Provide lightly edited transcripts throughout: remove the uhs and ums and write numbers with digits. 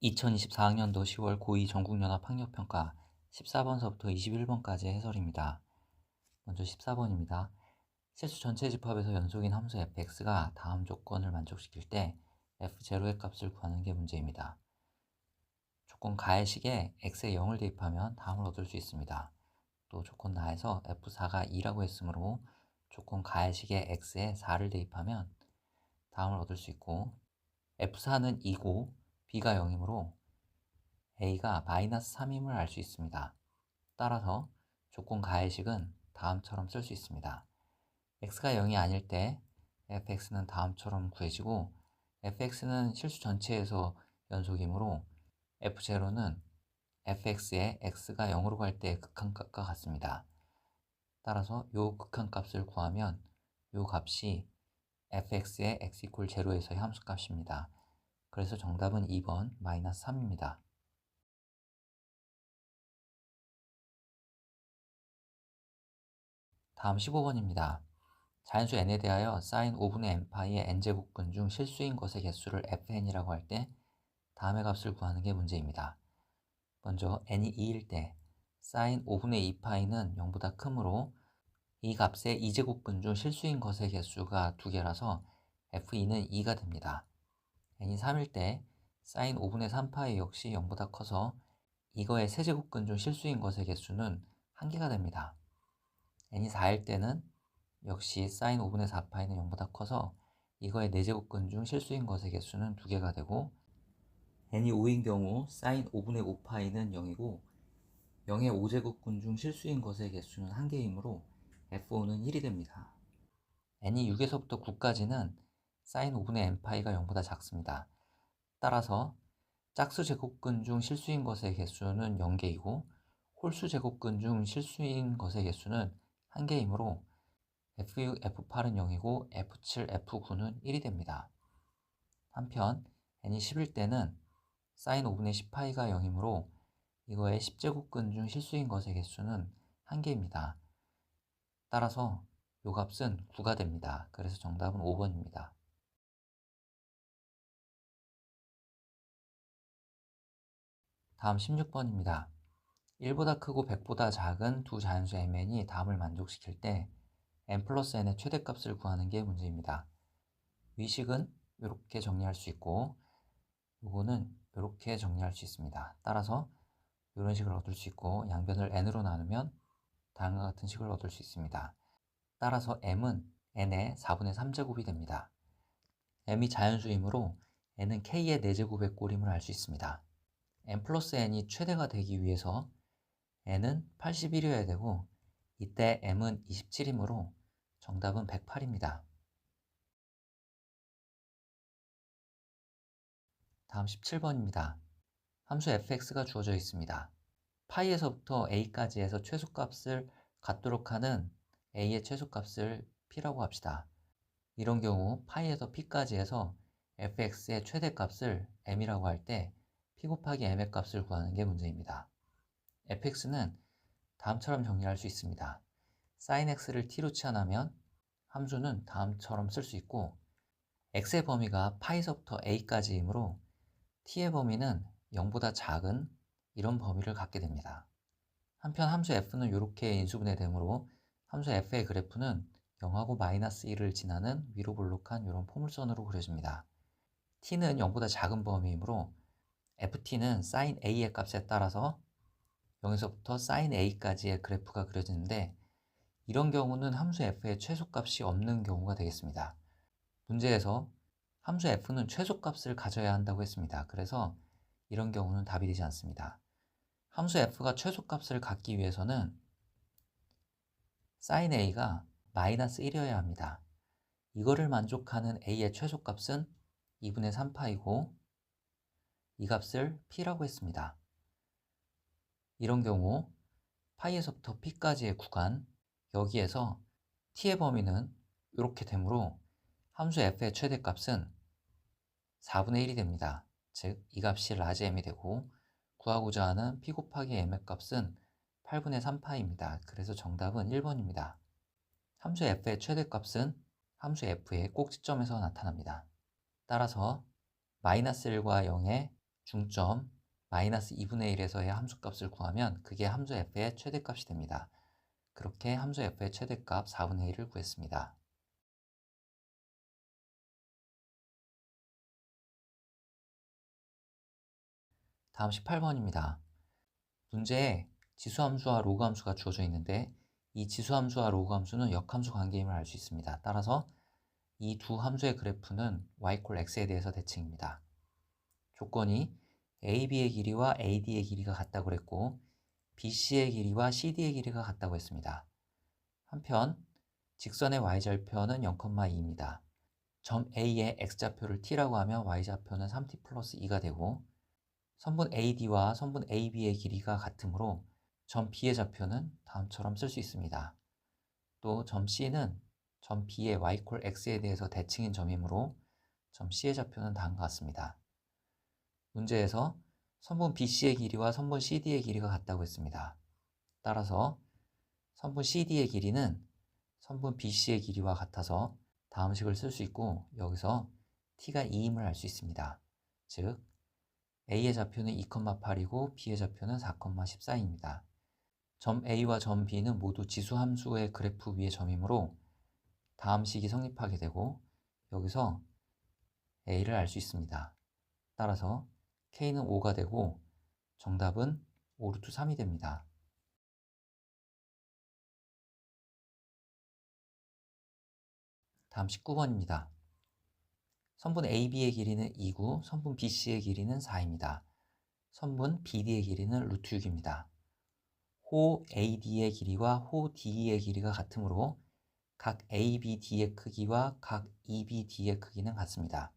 2024학년도 10월 고2 전국연합학력평가 14번서부터 21번까지의 해설입니다. 먼저 14번입니다. 실수 전체 집합에서 연속인 함수 fx가 다음 조건을 만족시킬 때 f0의 값을 구하는 게 문제입니다. 조건 가의식에 x에 0을 대입하면 다음을 얻을 수 있습니다. 또 조건 나에서 f4가 2라고 했으므로 조건 가의식에 x에 4를 대입하면 다음을 얻을 수 있고, f4는 2고 b가 0이므로 a가 마이너스 3임을 알 수 있습니다. 따라서 조건 가의식은 다음처럼 쓸 수 있습니다. x가 0이 아닐 때 fx는 다음처럼 구해지고, fx는 실수 전체에서 연속이므로 f0는 fx에 x가 0으로 갈 때 극한값과 같습니다. 따라서 이 극한값을 구하면 이 값이 fx의 x = 0에서의 함수값입니다. 그래서 정답은 2번 마이너스 3입니다. 다음 15번입니다. 자연수 n에 대하여 sin 5분의 n파이의 n제곱근 중 실수인 것의 개수를 fn이라고 할 때 다음의 값을 구하는 게 문제입니다. 먼저 n이 2일 때 sin 5분의 2파이는 0보다 크므로 이 값의 2제곱근 중 실수인 것의 개수가 2개라서 f2는 2가 됩니다. n이 3일 때 sin 5분의 3파이 역시 0보다 커서 이거의 세제곱근 중 실수인 것의 개수는 1개가 됩니다. n이 4일 때는 역시 sin 5분의 4파이는 0보다 커서 이거의 4제곱근 중 실수인 것의 개수는 2개가 되고, n이 5인 경우 sin 5분의 5파이는 0이고 0의 5제곱근 중 실수인 것의 개수는 1개이므로 f5는 1이 됩니다. n이 6에서부터 9까지는 sin 5분의 n파이가 0보다 작습니다. 따라서 짝수 제곱근 중 실수인 것의 개수는 0개이고 홀수 제곱근 중 실수인 것의 개수는 1개이므로 F6, F8은 0이고 F7, F9는 1이 됩니다. 한편 n이 10일 때는 sin 5분의 10파이가 0이므로 이거의 10제곱근 중 실수인 것의 개수는 1개입니다. 따라서 이 값은 9가 됩니다. 그래서 정답은 5번입니다. 다음 16번입니다. 1보다 크고 100보다 작은 두 자연수 mn이 다음을 만족시킬 때 n 플러스 n의 최대값을 구하는 게 문제입니다. 위식은 이렇게 정리할 수 있고 이거는 이렇게 정리할 수 있습니다. 따라서 이런 식을 얻을 수 있고 양변을 n으로 나누면 다음과 같은 식을 얻을 수 있습니다. 따라서 m은 n의 4분의 3제곱이 됩니다. m이 자연수이므로 n은 k의 4제곱의 꼴임을 알 수 있습니다. n 플러스 n이 최대가 되기 위해서 n은 81이어야 되고 이때 m은 27이므로 정답은 108입니다. 다음 17번입니다. 함수 fx가 주어져 있습니다. 파이에서부터 a까지 해서 최소값을 갖도록 하는 a의 최소값을 p라고 합시다. 이런 경우 파이에서 p까지 해서 fx의 최대값을 m이라고 할 때 p 곱하기 m의 값을 구하는 게 문제입니다. fx는 다음처럼 정리할 수 있습니다. sin x를 t로 치환하면 함수는 다음처럼 쓸 수 있고, x의 범위가 파이서부터 a까지이므로 t의 범위는 0보다 작은 이런 범위를 갖게 됩니다. 한편 함수 f는 이렇게 인수분해되므로 함수 f의 그래프는 0하고 마이너스 1을 지나는 위로 볼록한 이런 포물선으로 그려집니다. t는 0보다 작은 범위이므로 ft는 sin a의 값에 따라서 0에서부터 sin a까지의 그래프가 그려지는데, 이런 경우는 함수 f의 최소값이 없는 경우가 되겠습니다. 문제에서 함수 f는 최소값을 가져야 한다고 했습니다. 그래서 이런 경우는 답이 되지 않습니다. 함수 f가 최소값을 갖기 위해서는 sin a가 마이너스 1이어야 합니다. 이거를 만족하는 a의 최소값은 2분의 3파이고 이 값을 p라고 했습니다. 이런 경우 파이에서부터 p까지의 구간, 여기에서 t의 범위는 이렇게 되므로 함수 f의 최대값은 4분의 1이 됩니다. 즉, 이 값이 라지 m이 되고 구하고자 하는 p 곱하기 m의 값은 8분의 3파입니다. 그래서 정답은 1번입니다. 함수 f의 최대값은 함수 f의 꼭지점에서 나타납니다. 따라서 마이너스 1과 0의 중점 마이너스 2분의 1에서의 함수값을 구하면 그게 함수 f의 최대값이 됩니다. 그렇게 함수 f의 최대값 4분의 1을 구했습니다. 다음 18번입니다. 문제에 지수함수와 로그함수가 주어져 있는데 이 지수함수와 로그함수는 역함수 관계임을 알 수 있습니다. 따라서 이 두 함수의 그래프는 y 콜 x에 대해서 대칭입니다. 조건이 AB의 길이와 AD의 길이가 같다고 그랬고 BC의 길이와 CD의 길이가 같다고 했습니다. 한편 직선의 y절표는 0,2입니다. 점 A의 x좌표를 t라고 하면 y좌표는 3t 플러스 2가 되고 선분 AD와 선분 AB의 길이가 같으므로 점 B의 좌표는 다음처럼 쓸 수 있습니다. 또 점 C는 점 B의 y 콜 x에 대해서 대칭인 점이므로 점 C의 좌표는 다음과 같습니다. 문제에서 선분 BC의 길이와 선분 CD의 길이가 같다고 했습니다. 따라서 선분 CD의 길이는 선분 BC의 길이와 같아서 다음 식을 쓸 수 있고 여기서 t가 2임을 알 수 있습니다. 즉 A의 좌표는 2,8이고 B의 좌표는 4,14입니다. 점 A와 점 B는 모두 지수함수의 그래프 위의 점이므로 다음 식이 성립하게 되고 여기서 A를 알 수 있습니다. 따라서 K는 5가 되고 정답은 5루트 3이 됩니다. 다음 19번입니다. 선분 AB의 길이는 2고 선분 BC의 길이는 4입니다. 선분 BD의 길이는 루트 6입니다. 호 AD의 길이와 호 DE의 길이가 같으므로 각 ABD의 크기와 각 EBD의 크기는 같습니다.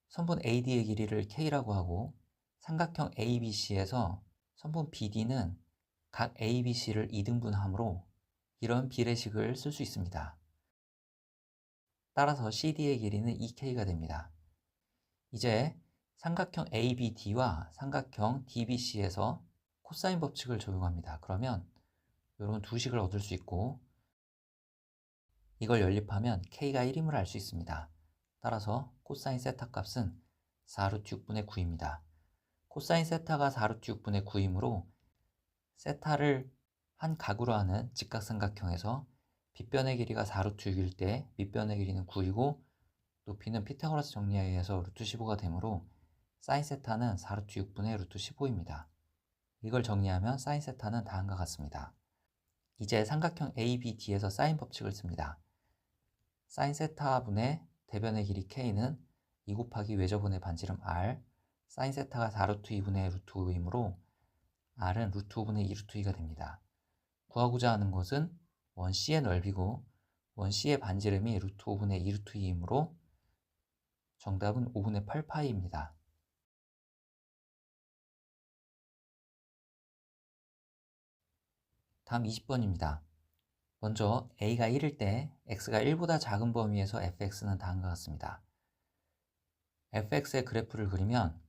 선분 AD의 길이를 K라고 하고 삼각형 ABC에서 선분 BD는 각 ABC를 2등분하므로 이런 비례식을 쓸 수 있습니다. 따라서 CD의 길이는 2K가 됩니다. 이제 삼각형 ABD와 삼각형 DBC에서 코사인 법칙을 적용합니다. 그러면 이런 두 식을 얻을 수 있고 이걸 연립하면 K가 1임을 알 수 있습니다. 따라서 코사인 세타 값은 4루트 6분의 9입니다. 코사인 세타가 4루트 6분의 9이므로 세타를 한 각으로 하는 직각삼각형에서 빗변의 길이가 4루트 6일 때 밑변의 길이는 9이고 높이는 피타고라스 정리에 의해서 루트 15가 되므로 사인 세타는 4루트 6분의 루트 15입니다. 이걸 정리하면 사인 세타는 다음과 같습니다. 이제 삼각형 ABD에서 사인 법칙을 씁니다. 사인 세타분의 대변의 길이 K는 2 곱하기 외접분의 반지름 R, 사인 세타가 4루트 2분의 루트 5이므로 R은 루트 5분의 2루트 2가 됩니다. 구하고자 하는 것은 원 C의 넓이고 원 C의 반지름이 루트 5분의 2루트 2이므로 정답은 5분의 8파이입니다. 다음 20번입니다. 먼저 a가 1일 때 x가 1보다 작은 범위에서 fx는 다음과 같습니다. fx의 그래프를 그리면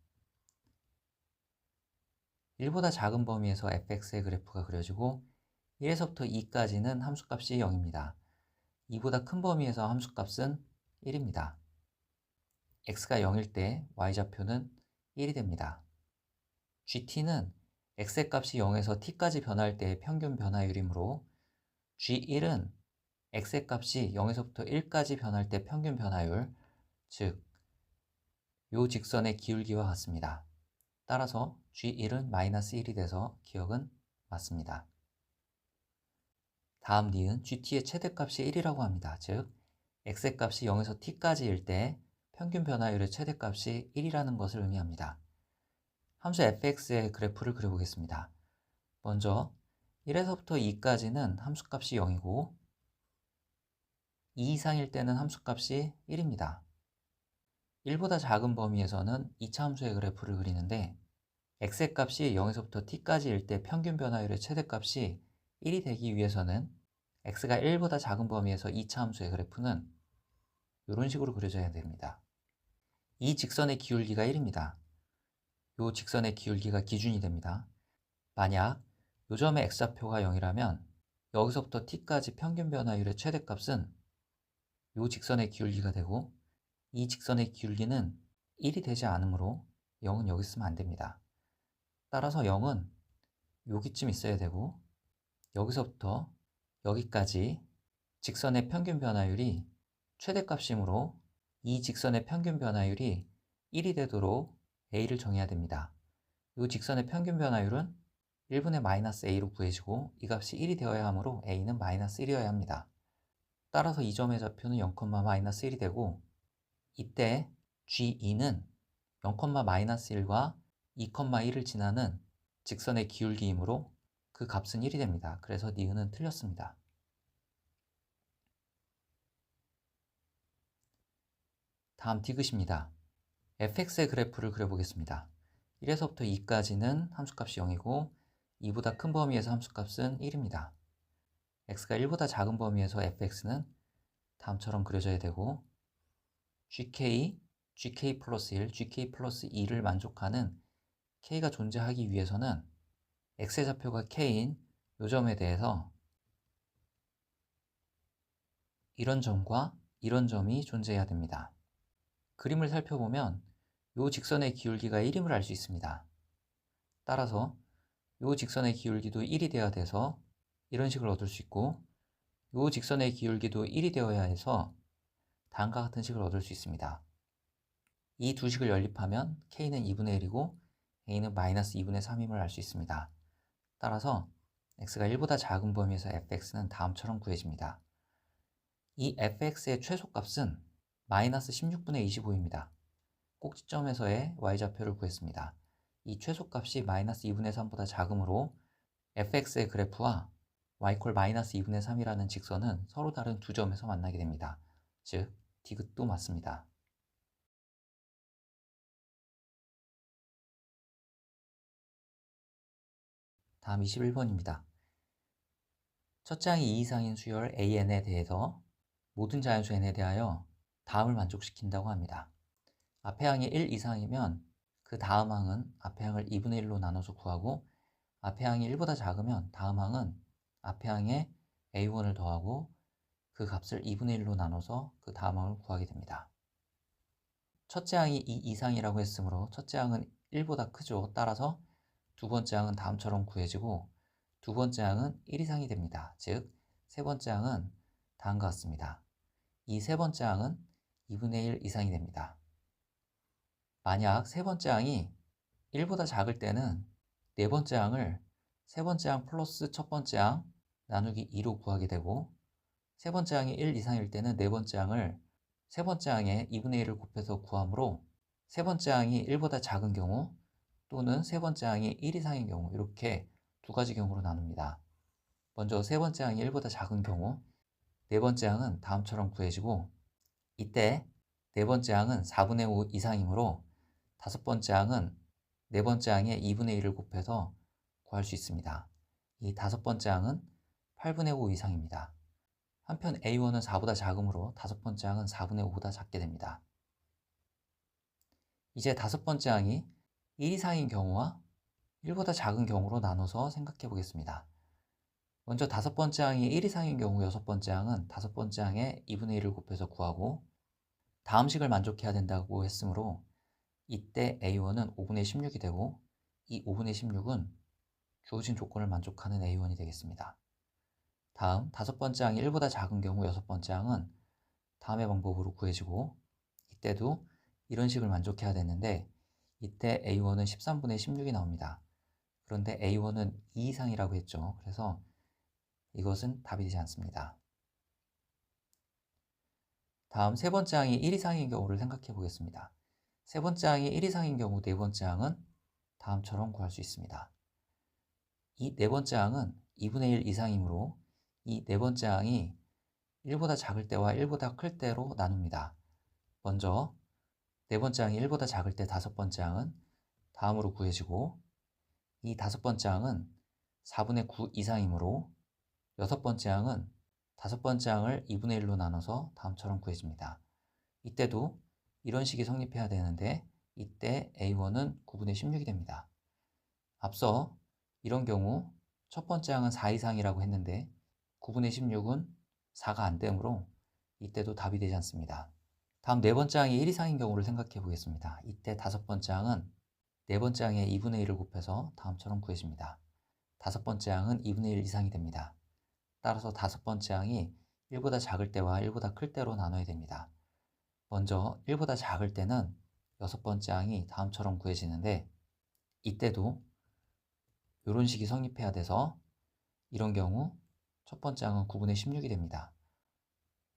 1보다 작은 범위에서 fx의 그래프가 그려지고 1에서부터 2까지는 함수값이 0입니다. 2보다 큰 범위에서 함수값은 1입니다. x가 0일 때 y좌표는 1이 됩니다. gt는 x의 값이 0에서 t까지 변할 때의 평균 변화율이므로 G1은 x의 값이 0에서부터 1까지 변할 때 평균 변화율, 즉, 요 직선의 기울기와 같습니다. 따라서 G1은 마이너스 1이 돼서 기억은 맞습니다. 다음 니은 GT의 최대값이 1이라고 합니다. 즉, x의 값이 0에서 t까지일 때 평균 변화율의 최대값이 1이라는 것을 의미합니다. 함수 fx의 그래프를 그려보겠습니다. 먼저 1에서부터 2까지는 함수값이 0이고 2 이상일 때는 함수값이 1입니다. 1보다 작은 범위에서는 2차 함수의 그래프를 그리는데 x의 값이 0에서부터 t까지일 때 평균 변화율의 최대값이 1이 되기 위해서는 x가 1보다 작은 범위에서 2차 함수의 그래프는 이런 식으로 그려져야 됩니다. 이 직선의 기울기가 1입니다. 이 직선의 기울기가 기준이 됩니다. 만약 이 점의 x좌표가 0이라면 여기서부터 t까지 평균 변화율의 최대값은 이 직선의 기울기가 되고 이 직선의 기울기는 1이 되지 않으므로 0은 여기 쓰면 안 됩니다. 따라서 0은 여기쯤 있어야 되고 여기서부터 여기까지 직선의 평균 변화율이 최대값이므로 이 직선의 평균 변화율이 1이 되도록 a를 정해야 됩니다. 이 직선의 평균 변화율은 1분의 마이너스 a로 구해지고 이 값이 1이 되어야 하므로 a는 마이너스 1이어야 합니다. 따라서 이 점의 좌표는 0, 마이너스 1이 되고 이때 G2는 0, 마이너스 1과 2, 1을 지나는 직선의 기울기이므로 그 값은 1이 됩니다. 그래서 니은은 틀렸습니다. 다음 디귿입니다. fx의 그래프를 그려보겠습니다. 1에서부터 2까지는 함수값이 0이고 2보다 큰 범위에서 함수값은 1입니다. x가 1보다 작은 범위에서 fx는 다음처럼 그려져야 되고 gk 플러스 1, gk 플러스 2를 만족하는 k가 존재하기 위해서는 x의 좌표가 k인 이 점에 대해서 이런 점과 이런 점이 존재해야 됩니다. 그림을 살펴보면 이 직선의 기울기가 1임을 알 수 있습니다. 따라서 이 직선의 기울기도 1이 되어야 돼서 이런 식을 얻을 수 있고 이 직선의 기울기도 1이 되어야 해서 다음과 같은 식을 얻을 수 있습니다. 이 두 식을 연립하면 k는 2분의 1이고 a는 마이너스 2분의 3임을 알 수 있습니다. 따라서 x가 1보다 작은 범위에서 fx는 다음처럼 구해집니다. 이 fx의 최소값은 마이너스 16분의 25입니다. 꼭지점에서의 y좌표를 구했습니다. 이 최소값이 마이너스 2분의 3보다 작으므로 fx의 그래프와 y 콜 마이너스 2분의 3이라는 직선은 서로 다른 두 점에서 만나게 됩니다. 즉, 디귿도 맞습니다. 다음 21번입니다. 첫째 항이 2 이상인 수열 AN에 대해서 모든 자연수 N에 대하여 다음을 만족시킨다고 합니다. 앞의 항이 1 이상이면 그 다음 항은 앞의 항을 2분의 1로 나눠서 구하고 앞의 항이 1보다 작으면 다음 항은 앞의 항에 A1을 더하고 그 값을 2분의 1로 나눠서 그 다음 항을 구하게 됩니다. 첫째 항이 2 이상이라고 했으므로 첫째 항은 1보다 크죠. 따라서 두 번째 항은 다음처럼 구해지고 두 번째 항은 1 이상이 됩니다. 즉, 세 번째 항은 다음과 같습니다. 이 세 번째 항은 2분의 1 이상이 됩니다. 만약 세 번째 항이 1보다 작을 때는 네 번째 항을 세 번째 항 플러스 첫 번째 항 나누기 2로 구하게 되고 세 번째 항이 1 이상일 때는 네 번째 항을 세 번째 항에 2분의 1을 곱해서 구하므로 세 번째 항이 1보다 작은 경우 또는 세 번째 항이 1 이상인 경우 이렇게 두 가지 경우로 나눕니다. 먼저 세 번째 항이 1보다 작은 경우 네 번째 항은 다음처럼 구해지고 이때 네 번째 항은 4분의 5 이상이므로 다섯 번째 항은 네 번째 항에 2분의 1을 곱해서 구할 수 있습니다. 이 다섯 번째 항은 8분의 5 이상입니다. 한편 A1은 4보다 작으므로 다섯 번째 항은 4분의 5보다 작게 됩니다. 이제 다섯 번째 항이 1 이상인 경우와 1보다 작은 경우로 나눠서 생각해 보겠습니다. 먼저 다섯 번째 항이 1 이상인 경우 여섯 번째 항은 다섯 번째 항에 2분의 1을 곱해서 구하고 다음 식을 만족해야 된다고 했으므로 이때 A1은 5분의 16이 되고 이 5분의 16은 주어진 조건을 만족하는 A1이 되겠습니다. 다음 다섯 번째 항이 1보다 작은 경우 여섯 번째 항은 다음의 방법으로 구해지고 이때도 이런 식을 만족해야 되는데 이때 A1은 13분의 16이 나옵니다. 그런데 A1은 2 이상이라고 했죠. 그래서 이것은 답이 되지 않습니다. 다음 세 번째 항이 1 이상인 경우를 생각해 보겠습니다. 세 번째 항이 1 이상인 경우 네 번째 항은 다음처럼 구할 수 있습니다. 이 네 번째 항은 2분의 1 이상이므로 이 네 번째 항이 1보다 작을 때와 1보다 클 때로 나눕니다. 먼저 네 번째 항이 1보다 작을 때 다섯 번째 항은 다음으로 구해지고 이 다섯 번째 항은 4분의 9 이상이므로 여섯 번째 항은 다섯 번째 항을 2분의 1로 나눠서 다음처럼 구해집니다. 이때도 이런 식이 성립해야 되는데 이때 A1은 9분의 16이 됩니다. 앞서 이런 경우 첫 번째 항은 4 이상이라고 했는데 9분의 16은 4가 안 되므로 이때도 답이 되지 않습니다. 다음 네 번째 항이 1 이상인 경우를 생각해 보겠습니다. 이때 다섯 번째 항은 네 번째 항에 2분의 1을 곱해서 다음처럼 구해집니다. 다섯 번째 항은 2분의 1 이상이 됩니다. 따라서 다섯 번째 항이 1보다 작을 때와 1보다 클 때로 나눠야 됩니다. 먼저 1보다 작을 때는 여섯 번째 항이 다음처럼 구해지는데, 이때도 이런 식이 성립해야 돼서 이런 경우 첫 번째 항은 9분의 16이 됩니다.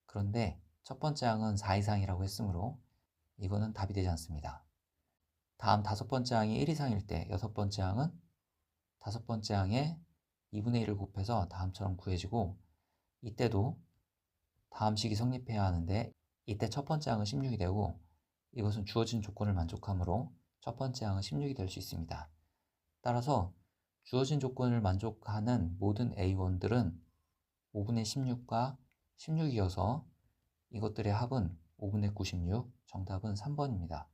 그런데 첫 번째 항은 4 이상이라고 했으므로 이거는 답이 되지 않습니다. 다음 다섯 번째 항이 1 이상일 때 여섯 번째 항은 다섯 번째 항에 2분의 1을 곱해서 다음처럼 구해지고, 이때도 다음 식이 성립해야 하는데 이때 첫 번째 항은 16이 되고, 이것은 주어진 조건을 만족하므로 첫 번째 항은 16이 될 수 있습니다. 따라서 주어진 조건을 만족하는 모든 A1들은 5분의 16과 16이어서 이것들의 합은 5분의 96, 정답은 3번입니다.